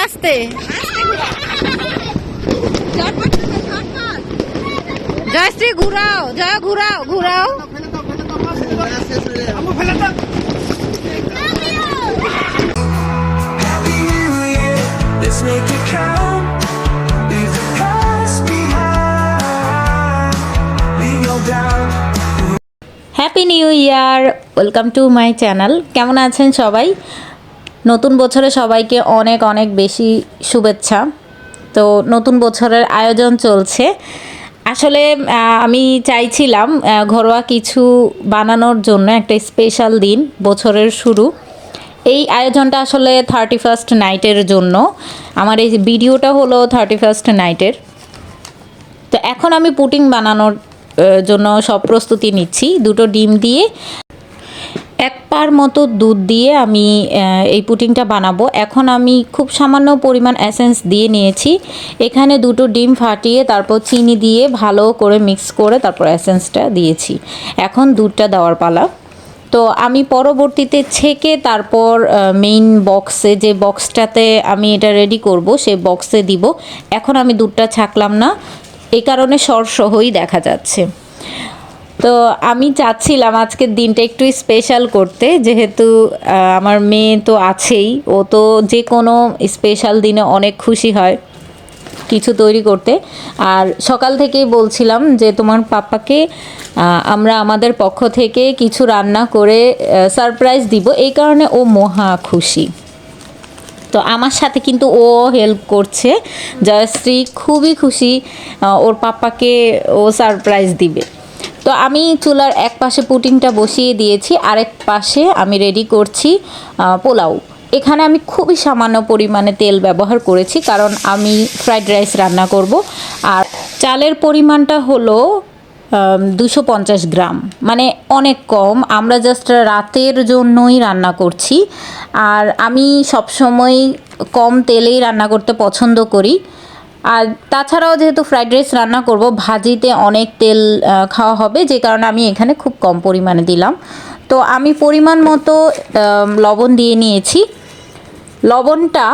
আস্তে। জয়শ্রী ঘুরাও, জয় ঘুরাও ঘুরাও। Let's make it count. Leave the past behind. Leave your doubt. Happy new year, welcome to my channel. কেমন আছেন সবাই? নতুন বছরে সবাইকে অনেক অনেক বেশি শুভেচ্ছা। তো নতুন বছরের আয়োজন চলছে। আসলে আমি চাইছিলাম ঘরোয়া কিছু বানানোর জন্য, একটা স্পেশাল দিন, বছরের শুরু। এই আয়োজনটা আসলে 31st নাইটের জন্য। আমার এই ভিডিওটা হলো 31st নাইটের। তো এখন আমি পুডিং বানানোর জন্য সব প্রস্তুতি নিচ্ছি। 2টো ডিম দিয়ে 1 পার মতো দুধ দিয়ে আমি এই পুডিংটা বানাবো। এখন আমি খুব সামান্য পরিমাণ এসেন্স দিয়ে নিয়েছি। এখানে 2টো ডিম ফাটিয়ে তারপর চিনি দিয়ে ভালো করে মিক্স করে তারপর এসেন্সটা দিয়েছি। এখন দুধটা দেওয়ার পালা। তো আমি পরবর্তীতে ছেঁকে তারপর মেইন বক্সে, যে বক্সটাতে আমি এটা রেডি করব, সেই বক্সে দিব। এখন আমি দুধটা ছাঁকলাম না, এই কারণে সরসহই দেখা যাচ্ছে। তো আমি চাচ্ছিলাম আজকের দিনটা একটু স্পেশাল করতে, যেহেতু আমার মেয়ে তো আছেই। ও তো যে কোনো স্পেশাল দিনে অনেক খুশি হয় কিছু তৈরি করতে। আর সকাল থেকেই বলছিলাম যে তোমার পাপাকে আমরা আমাদের পক্ষ থেকে কিছু রান্না করে সারপ্রাইজ দিব, এই কারণে ও মহা খুশি। তো আমার সাথে কিন্তু ও হেল্প করছে। জয়শ্রী খুবই খুশি, ওর পাপাকে ও সারপ্রাইজ দিবে। তো আমি চুলার এক পাশে পুডিংটা বসিয়ে দিয়েছি, আরেক পাশে আমি রেডি করছি পোলাও। এখানে আমি খুবই সামান্য পরিমাণে তেল ব্যবহার করেছি, কারণ আমি ফ্রাইড রাইস রান্না করব। আর চালের পরিমাণটা হলো 250 গ্রাম, মানে অনেক কম। আমরা জাস্ট রাতের জন্যই রান্না করছি। আর আমি সবসময় কম তেলেই রান্না করতে পছন্দ করি। আর তাছাড়াও যেহেতু ফ্রাইড রাইস রান্না করব, ভাজিতে অনেক তেল খাওয়া হবে, যে কারণে আমি এখানে খুব কম পরিমাণে দিলাম। তো আমি পরিমাণ মতো লবণ দিয়ে নিয়েছি। লবণটা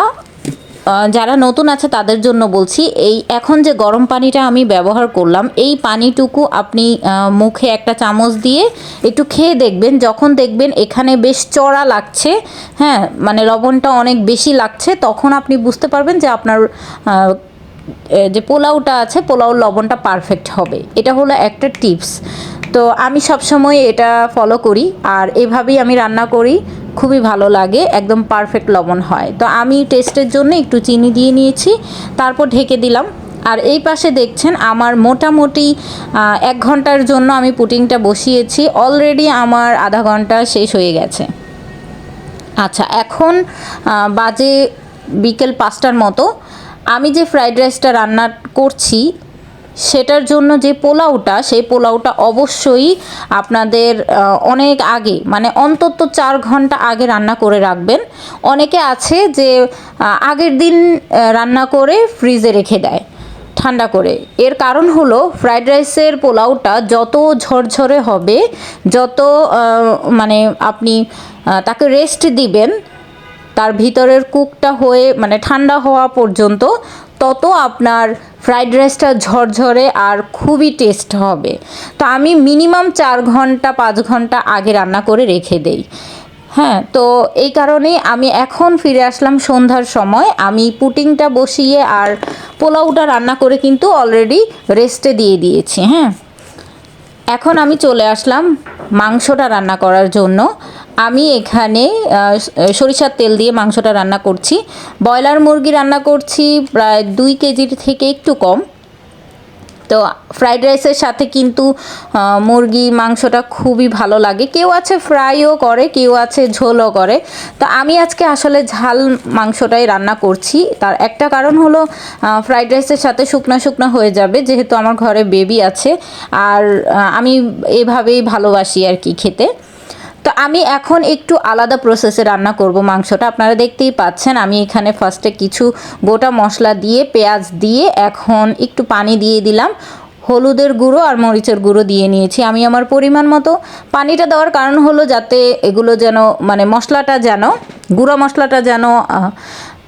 যারা নতুন আছে তাদের জন্য বলছি, এই এখন যে গরম পানিটা আমি ব্যবহার করলাম, এই পানিটুকু আপনি মুখে একটা চামচ দিয়ে একটু খেয়ে দেখবেন। যখন দেখবেন এখানে বেশ চড়া লাগছে, হ্যাঁ, মানে লবণটা অনেক বেশি লাগছে, তখন আপনি বুঝতে পারবেন যে আপনার যে পোলাওটা আছে, পোলাওর লবণটা পারফেক্ট হবে। এটা হলো একটা টিপস। তো আমি সবসময় এটা ফলো করি, আর এভাবেই আমি রান্না করি। খুবই ভালো লাগে, একদম পারফেক্ট লবণ হয়। তো আমি টেস্টের জন্য একটু চিনি দিয়ে নিয়েছি, তারপর ঢেকে দিলাম। আর এই পাশে দেখছেন আমার মোটামুটি 1 ঘন্টার জন্য আমি পুডিংটা বসিয়েছি। অলরেডি আমার আধা ঘন্টা শেষ হয়ে গেছে। আচ্ছা, এখন বাজে বিকেল 5টার মতো। আমি যে ফ্রাইড রাইসটা রান্না করছি সেটার জন্য যে পোলাওটা, সেই পোলাওটা অবশ্যই আপনাদের অনেক আগে, মানে অন্তত 4 ঘন্টা আগে রান্না করে রাখবেন। অনেকে আছে যে আগের দিন রান্না করে ফ্রিজে রেখে দেয় ঠান্ডা করে। এর কারণ হলো ফ্রাইড রাইসের পোলাওটা যত ঝরঝরে হবে, যত মানে আপনি তাকে রেস্ট দিবেন তার ভিতরের কুকটা হয়ে, মানে ঠান্ডা হওয়া পর্যন্ত, তত আপনার ফ্রাইড রাইসটা ঝরঝরে আর খুবই টেস্ট হবে। তো আমি মিনিমাম 4 ঘন্টা 5 ঘন্টা আগে রান্না করে রেখে দেই। হ্যাঁ, তো এই কারণেই আমি এখন ফিরে আসলাম সন্ধ্যার সময়। আমি পুডিংটা বসিয়ে আর পোলাওটা রান্না করে কিন্তু অলরেডি রেস্টে দিয়ে দিয়েছি। হ্যাঁ, এখন আমি চলে আসলাম মাংসটা রান্না করার জন্য। আমি এখানে সরিষার তেল দিয়ে মাংসটা রান্না করছি। ব্রয়লার মুরগি রান্না করছি প্রায় 2 কেজির থেকে একটু কম। তো ফ্রাইড রাইসের সাথে কিন্তু মুরগি মাংসটা খুবই ভালো লাগে। কেউ আছে ফ্রাইও করে, কেউ আছে ঝোলও করে। তো আমি আজকে আসলে ঝাল মাংসটাই রান্না করছি। তার একটা কারণ হলো ফ্রাইড রাইসের সাথে শুকনা শুকনা হয়ে যাবে, যেহেতু আমার ঘরে বেবি আছে। আর আমি এভাবেই ভালোবাসি আর কি খেতে। তো আমি এখন একটু আলাদা প্রসেসে রান্না করব মাংসটা। আপনারা দেখতেই পাচ্ছেন আমি এখানে ফার্স্টে কিছু গোটা মশলা দিয়ে, পেঁয়াজ দিয়ে, এখন একটু পানি দিয়ে দিলাম, হলুদের গুঁড়ো আর মরিচের গুঁড়ো দিয়ে নিয়েছি আমি আমার পরিমাণ মতো। পানিটা দেওয়ার কারণ হলো যাতে এগুলো যেন, মানে মশলাটা যেন, গুঁড়ো মশলাটা যেন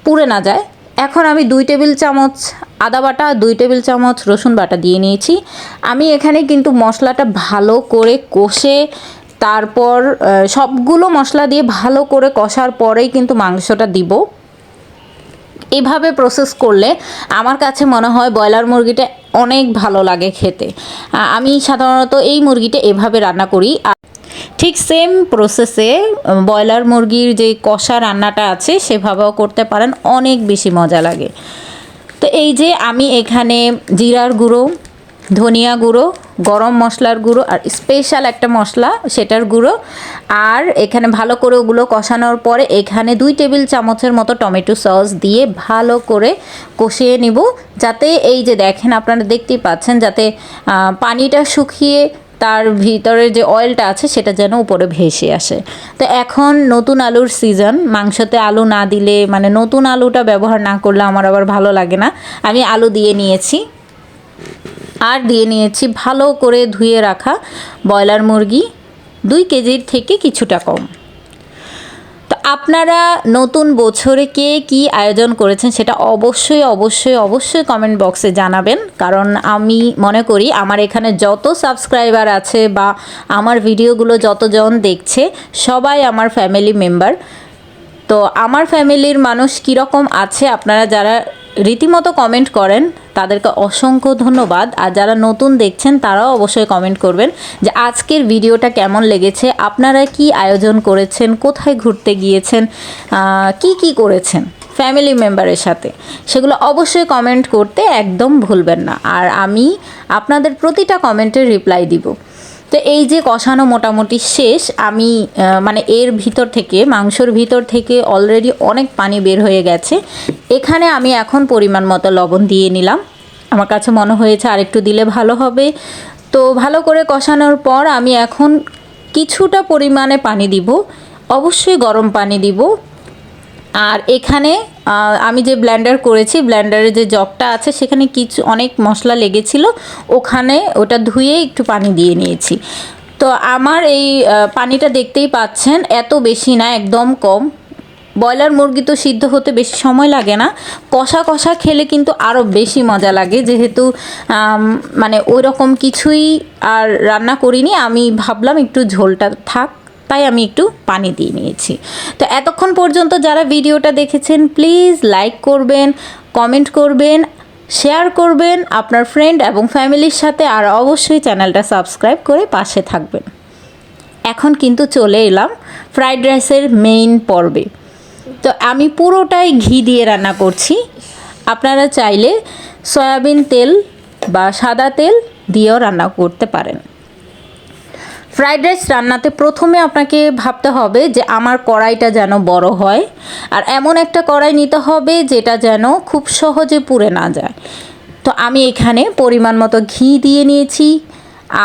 পুড়ে না যায়, এখন আমি 2 টেবিল চামচ আদা বাটা, 2 টেবিল চামচ রসুন বাটা দিয়ে নিয়েছি। আমি এখানে কিন্তু মশলাটা ভালো করে কষে তারপর সবগুলো মশলা দিয়ে ভালো করে কষার পরেই কিন্তু মাংসটা দিব। এভাবে প্রসেস করলে আমার কাছে মনে হয় ব্রয়লার মুরগিটা অনেক ভালো লাগে খেতে। আমি সাধারণত এই মুরগিটা এভাবে রান্না করি। ঠিক সেম প্রসেসে ব্রয়লার মুরগির যে কষা রান্নাটা আছে সেভাবেও করতে পারেন, অনেক বেশি মজা লাগে। তো এই যে আমি এখানে জিরার গুঁড়ো, ধনিয়া গুঁড়ো, গরম মশলার গুঁড়ো আর স্পেশাল একটা মশলা সেটার গুঁড়ো, আর এখানে ভালো করে ওগুলো কষানোর পরে এখানে 2 টেবিল চামচের মতো টমেটো সস দিয়ে ভালো করে কষিয়ে নিব, যাতে এই যে দেখেন আপনারা দেখতেই পাচ্ছেন, যাতে পানিটা শুকিয়ে তার ভিতরে যে অয়েলটা আছে সেটা যেন উপরে ভেসে আসে। তো এখন নতুন আলুর সিজন, মাংসতে আলু না দিলে মানে নতুন আলুটা ব্যবহার না করলে আমার আবার ভালো লাগে না। আমি আলু দিয়ে নিয়েছি আর দিয়ে নিয়েছি ভালো করে ধুয়ে রাখা ব্রয়লার মুরগি, 2 কেজির থেকে কিছুটা কম। তো আপনারা নতুন বছরে কে কী আয়োজন করেছেন সেটা অবশ্যই অবশ্যই অবশ্যই কমেন্ট বক্সে জানাবেন, কারণ আমি মনে করি আমার এখানে যত সাবস্ক্রাইবার আছে বা আমার ভিডিওগুলো যতজন দেখছে সবাই আমার ফ্যামিলি মেম্বার। তো আমার ফ্যামিলির মানুষ কীরকম আছে আপনারা যারা রীতিমতো কমেন্ট করেন তাদেরকে অসংখ্য ধন্যবাদ। আর যারা নতুন দেখছেন তারাও অবশ্যই কমেন্ট করবেন যে আজকের ভিডিওটা কেমন লেগেছে, আপনারা কি আয়োজন করেছেন, কোথায় ঘুরতে গিয়েছেন, কি করেছেন ফ্যামিলি মেম্বারের সাথে, সেগুলো অবশ্যই কমেন্ট করতে একদম ভুলবেন না। আর আমি আপনাদের প্রতিটা কমেন্টের রিপ্লাই দিব। তো এই যে কষানো মোটামুটি শেষ, আমি মানে এর ভিতর থেকে মাংসর ভিতর থেকে অলরেডি অনেক পানি বের হয়ে গেছে। এখানে আমি এখন পরিমাণ মতো লবণ দিয়ে নিলাম, আমার কাছে মনে হয়েছে আরেকটু দিলে ভালো হবে। তো ভালো করে কষানোর পর আমি এখন কিছুটা পরিমাণে পানি দিব, অবশ্যই গরম পানি দিব। আর এখানে আমি যে ব্লেন্ডার করেছি, ব্লেন্ডারে যে জগটা আছে সেখানে অনেক মশলা লেগেছিল, ওখানে ওটা ধুয়ে একটু পানি দিয়ে নিয়েছি। তো আমার এই পানিটা দেখতেই পাচ্ছেন, এত বেশি না, একদম কম। ব্রয়লার মুরগি তো সিদ্ধ হতে বেশি সময় লাগে না, কষা কষা খেলে কিন্তু আরও বেশি মজা লাগে। যেহেতু মানে ওই রকম কিছুই আর রান্না করিনি, আমি ভাবলাম একটু ঝোলটা থাক, তাই আমি একটু পানি দিয়ে নিয়েছি। তো এতক্ষণ পর্যন্ত যারা ভিডিওটা দেখেছেন প্লিজ লাইক করবেন, কমেন্ট করবেন, শেয়ার করবেন আপনার ফ্রেন্ড এবং ফ্যামিলির সাথে, আর অবশ্যই চ্যানেলটা সাবস্ক্রাইব করে পাশে থাকবেন। এখন কিন্তু চলে এলাম ফ্রাইড রাইসের মেইন পর্বে। তো আমি পুরোটাই ঘি দিয়ে রান্না করছি, আপনারা চাইলে সয়াবিন তেল বা সাদা তেল দিয়েও রান্না করতে পারেন। ফ্রাইড রাইস রান্নাতে প্রথমে আপনাকে ভাবতে হবে যে আমার কড়াইটা যেন বড় হয়, আর এমন একটা কড়াই নিতে হবে যেটা যেন খুব সহজে পুড়ে না যায়। তো আমি এখানে পরিমাণ মতো ঘি দিয়ে নিয়েছি,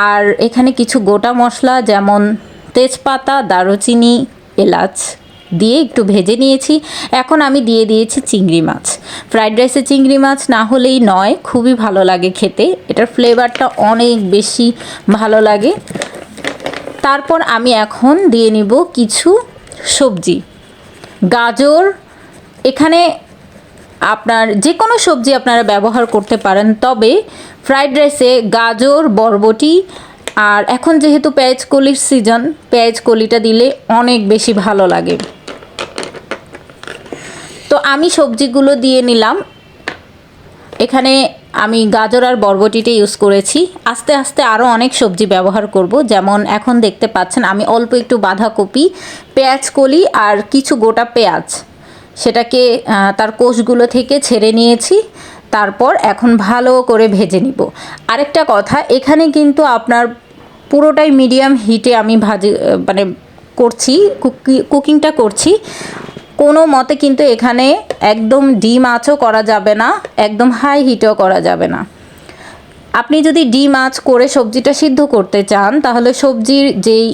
আর এখানে কিছু গোটা মশলা যেমন তেজপাতা, দারুচিনি, এলাচ দিয়ে একটু ভেজে নিয়েছি। এখন আমি দিয়ে দিয়েছি চিংড়ি মাছ। ফ্রাইড রাইসে চিংড়ি মাছ না হলেই নয়, খুবই ভালো লাগে খেতে, এটার ফ্লেভারটা অনেক বেশি ভালো লাগে। তারপর আমি এখন দিয়ে নিব কিছু সবজি, গাজর, এখানে আপনার যে কোনো সবজি আপনারা ব্যবহার করতে পারেন, তবে ফ্রাইড রাইসে গাজর, বরবটি, আর এখন যেহেতু পেঁয়াজ কলির সিজন, পেঁয়াজ কলিটা দিলে অনেক বেশি ভালো লাগে। তো আমি সবজিগুলো দিয়ে নিলাম। এখানে আমি গাজর আর বরবটিটা ইউজ করেছি, আস্তে আস্তে আরও অনেক সবজি ব্যবহার করব। যেমন এখন দেখতে পাচ্ছেন আমি অল্প একটু বাঁধাকপি, পেঁয়াজ কলি আর কিছু গোটা পেঁয়াজ সেটাকে তার কোষগুলো থেকে ছেড়ে নিয়েছি। তারপর এখন ভালো করে ভেজে নিব। আরেকটা কথা, এখানে কিন্তু আপনার পুরোটাই মিডিয়াম হিটে আমি মানে করছি, কুকিংটা করছি। কোনো মতে কিন্তু এখানে একদম ডিম আঁচও করা যাবে না, একদম হাই হিটও করা যাবে না। আপনি যদি ডিম আঁচ করে সবজিটা সিদ্ধ করতে চান তাহলে সবজির যেই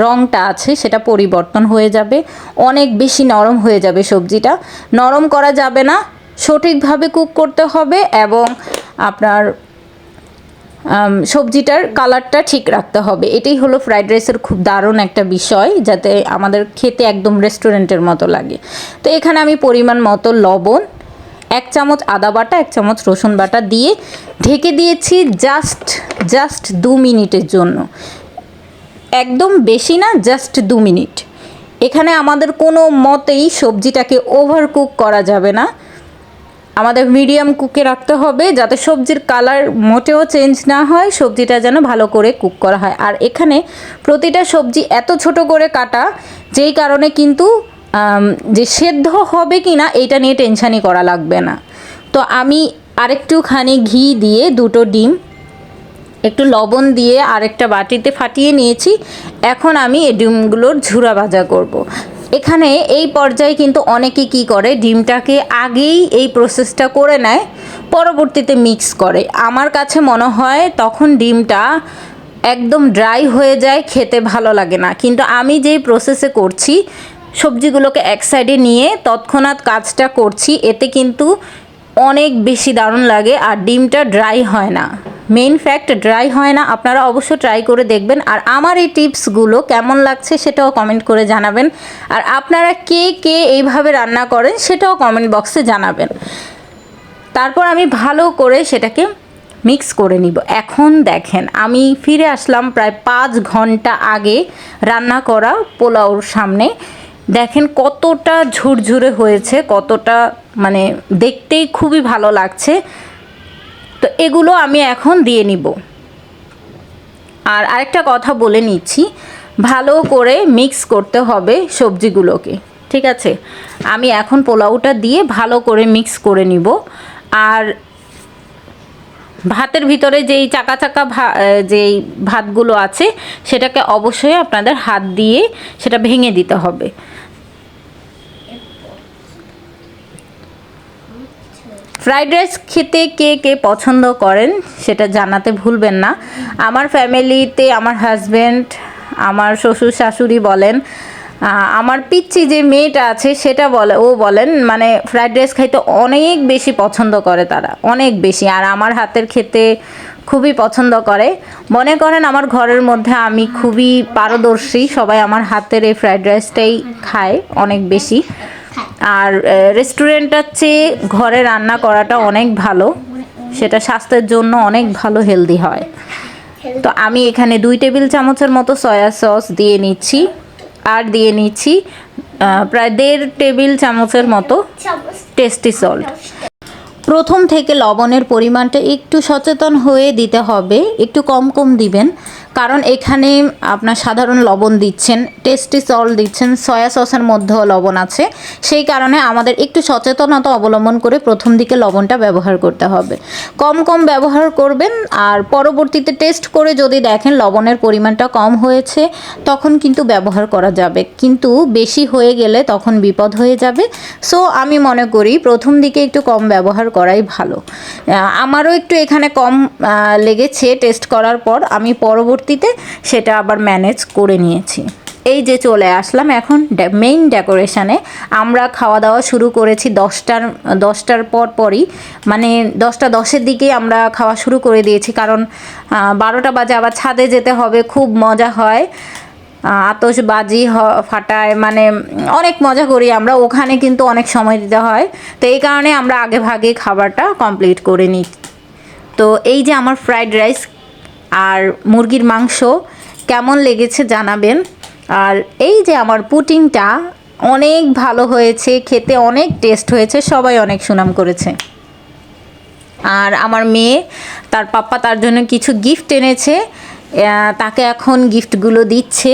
রঙটা আছে সেটা পরিবর্তন হয়ে যাবে, অনেক বেশি নরম হয়ে যাবে সবজিটা। নরম করা যাবে না, সঠিকভাবে কুক করতে হবে এবং আপনার সবজিটার কালারটা ঠিক রাখতে হবে। এটাই হলো ফ্রাইড রাইসের খুব দারুণ একটা বিষয়, যাতে আমাদের খেতে একদম রেস্টুরেন্টের মতো লাগে। তো এখানে আমি পরিমাণ মতো লবণ, 1 চামচ আদা বাটা, 1 চামচ রসুন বাটা দিয়ে ঢেকে দিয়েছি জাস্ট 2 মিনিটের জন্য। একদম বেশি না, জাস্ট 2 মিনিট। এখানে আমাদের কোনো মতেই সবজিটাকে ওভারকুক করা যাবে না, আমাদের মিডিয়াম কুকে রাখতে হবে যাতে সবজির কালার মোটেও চেঞ্জ না হয়, সবজিটা যেন ভালো করে কুক করা হয়। আর এখানে প্রতিটা সবজি এত ছোট করে কাটা, যেই কারণে কিন্তু যে সেদ্ধ হবে কি না এইটা নিয়ে টেনশানই করা লাগবে না। তো আমি আরেকটুখানি ঘি দিয়ে 2টো ডিম একটু লবণ দিয়ে আরেকটা বাটিতে ফাটিয়ে নিয়েছি। এখন আমি এই ডিমগুলোর ঝুরা ভাজা করব। এখানে এই পর্যায়ে কিন্তু অনেকে কি করে, ডিমটাকে আগেই এই প্রসেসটা করে নেয়, পরবর্তীতে মিক্স করে। আমার কাছে মনে হয় তখন ডিমটা একদম ড্রাই হয়ে যায়, খেতে ভালো লাগে না। কিন্তু আমি যেই প্রসেসে করছি, সবজিগুলোকে এক সাইডে নিয়ে তৎক্ষণাৎ কাজটা করছি, এতে কিন্তু অনেক বেশি দারুণ লাগে আর ডিমটা ড্রাই হয় না। মেইন ফ্যাক্ট, ড্রাই হয় না। আপনারা অবশ্য ট্রাই করে দেখবেন। আর আমার এই টিপসগুলো কেমন লাগছে সেটাও কমেন্ট করে জানাবেন। আর আপনারা কে কে এইভাবে রান্না করেন সেটাও কমেন্ট বক্সে জানাবেন। তারপর আমি ভালো করে সেটাকে মিক্স করে নিব। এখন দেখেন, আমি ফিরে আসলাম প্রায় 5 ঘন্টা আগে রান্না করা পোলাওর সামনে। দেখেন কতটা ঝুরঝুরে হয়েছে, কতটা মানে দেখতেই খুবই ভালো লাগছে। তো এগুলো আমি এখন দিয়ে নিব। আর আরেকটা কথা বলে নিচ্ছি, ভালো করে মিক্স করতে হবে সবজিগুলোকে, ঠিক আছে? আমি এখন পোলাওটা দিয়ে ভালো করে মিক্স করে নিব। আর ভাতের ভিতরে যেই চাকা চাকা যেই ভাতগুলো আছে সেটাকে অবশ্যই আপনাদের হাত দিয়ে সেটা ভেঙে দিতে হবে। ফ্রাইড রাইস খেতে কে কে পছন্দ করেন সেটা জানাতে ভুলবেন না। আমার ফ্যামিলিতে আমার হাজব্যান্ড, আমার শ্বশুর শাশুড়ি বলেন, আমার পিচ্চি যে মেয়েটা আছে সেটা বলেন মানে ফ্রাইড রাইস খাইতে অনেক বেশি পছন্দ করে তারা, অনেক বেশি। আর আমার হাতের খেতে খুবই পছন্দ করে। মনে করেন আমার ঘরের মধ্যে আমি খুবই পারদর্শী, সবাই আমার হাতের এই ফ্রাইড রাইসটাই খায় অনেক বেশি। আর রেস্টুরেন্টের চেয়ে ঘরে রান্না করাটা অনেক ভালো, সেটা স্বাস্থ্যের জন্য অনেক ভালো, হেলদি হয়। তো আমি এখানে 2 টেবিল চামচের মতো সয়া সস দিয়ে নিচ্ছি, আর দিয়ে নিচ্ছি প্রায় 1.5 টেবিল চামচের মতো টেস্টি সল্ট। প্রথম থেকে লবণের পরিমাণটা একটু সচেতন হয়ে দিতে হবে, একটু কম কম দিবেন, কারণ এখানে আপনার সাধারণ লবণ দিচ্ছেন, টেস্টি সল্ট দিচ্ছেন, সয়া সসের মধ্যেও লবণ আছে। সেই কারণে আমাদের একটু সচেতনতা অবলম্বন করে প্রথম দিকে লবণটা ব্যবহার করতে হবে। কম কম ব্যবহার করবেন, আর পরবর্তীতে টেস্ট করে যদি দেখেন লবণের পরিমাণটা কম হয়েছে তখন কিন্তু ব্যবহার করা যাবে, কিন্তু বেশি হয়ে গেলে তখন বিপদ হয়ে যাবে। সো আমি মনে করি প্রথম দিকে একটু কম ব্যবহার করাই ভালো। আমারও একটু এখানে কম লেগেছে টেস্ট করার পর, আমি পরবর্তীতে সেটা আবার ম্যানেজ করে নিয়েছি। এই যে চলে আসলাম এখন মেইন ডেকোরেশনে। আমরা খাওয়া দাওয়া শুরু করেছি 10টার পরই, মানে 10টা 10-এর দিকেই আমরা খাওয়া শুরু করে দিয়েছি, কারণ 12টা বাজে আবার ছাদে যেতে হবে, খুব মজা হয়, আতশবাজি ফাটায়, মানে অনেক মজা করি আমরা ওখানে, কিন্তু অনেক সময় দিতে হয়। তো এই কারণে আমরা আগে ভাগে খাবারটা কমপ্লিট করে নিই। তো এই যে আমার ফ্রাইড রাইস আর মুরগির মাংস কেমন লেগেছে জানাবেন। আর এই যে আমার পুটিংটা অনেক ভালো হয়েছে, খেতে অনেক টেস্ট হয়েছে, সবাই অনেক সুনাম করেছে। আর আমার মেয়ে, তার পাপ্পা তার জন্য কিছু গিফট এনেছে, তাকে এখন গিফটগুলো দিচ্ছে।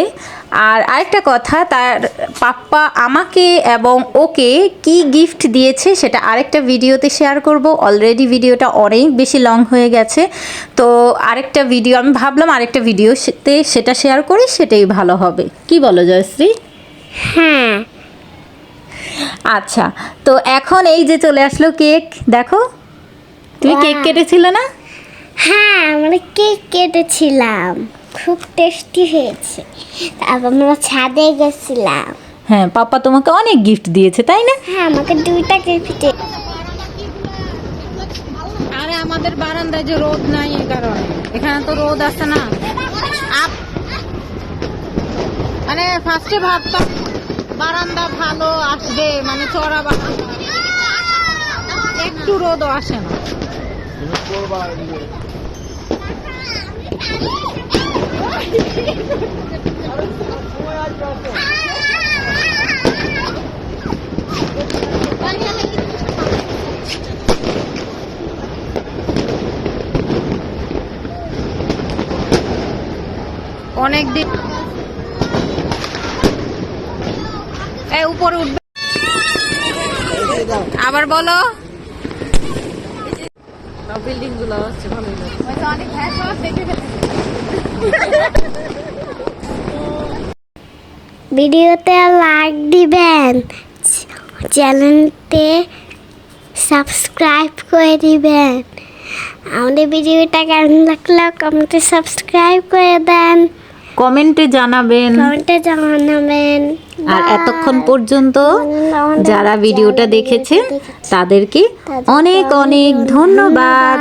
আর আরেকটা কথা, তার পাপ্পা আমাকে এবং ওকে কি গিফট দিয়েছে সেটা আরেকটা ভিডিওতে শেয়ার করব। অলরেডি ভিডিওটা অনেক বেশি লং হয়ে গেছে, তো আরেকটা ভিডিও আমি ভাবলাম আরেকটা ভিডিওতে সেটা শেয়ার করি, সেটাই ভালো হবে। কি বলো জয়শ্রী? হ্যাঁ। আচ্ছা, তো এখন এই যে চলে আসলো কেক। দেখো, তুমি কেক কেটেছিলে না? হ্যাঁ, আমরা কেক কেটেছিলাম, খুব টেস্টি হয়েছে। তারপর আমরা ছাদে গেছিলাম। হ্যাঁ, পাপা তোমাকে অনেক গিফট দিয়েছে, তাই না? হ্যাঁ, আমাকে 2টা গিফট। আরে আমাদের বারান্দায় যে রোদ নাই, এই কারণে। এখানে তো রোদ আসে না। মানে ফার্স্টে ভাবতাম বারান্দা ভালো আসবে, মানে চড়া বারান্দা, একটু রোদও আসে না। অনেক দিন এই উপরে উঠবে আবার বলো। বিল্ডিং গুলো হচ্ছে ভালোই ভিডিওতে লাইক দিবেন, চ্যানেলতে সাবস্ক্রাইব করে দিবেন। আমাদের ভিডিওটা কেমন লাগলো কমেন্টে সাবস্ক্রাইব করে দেন, কমেন্টে জানাবেন। কমেন্টে জানাবেন। আর এতক্ষণ পর্যন্ত যারা ভিডিওটা দেখেছেন তাদেরকে অনেক অনেক ধন্যবাদ।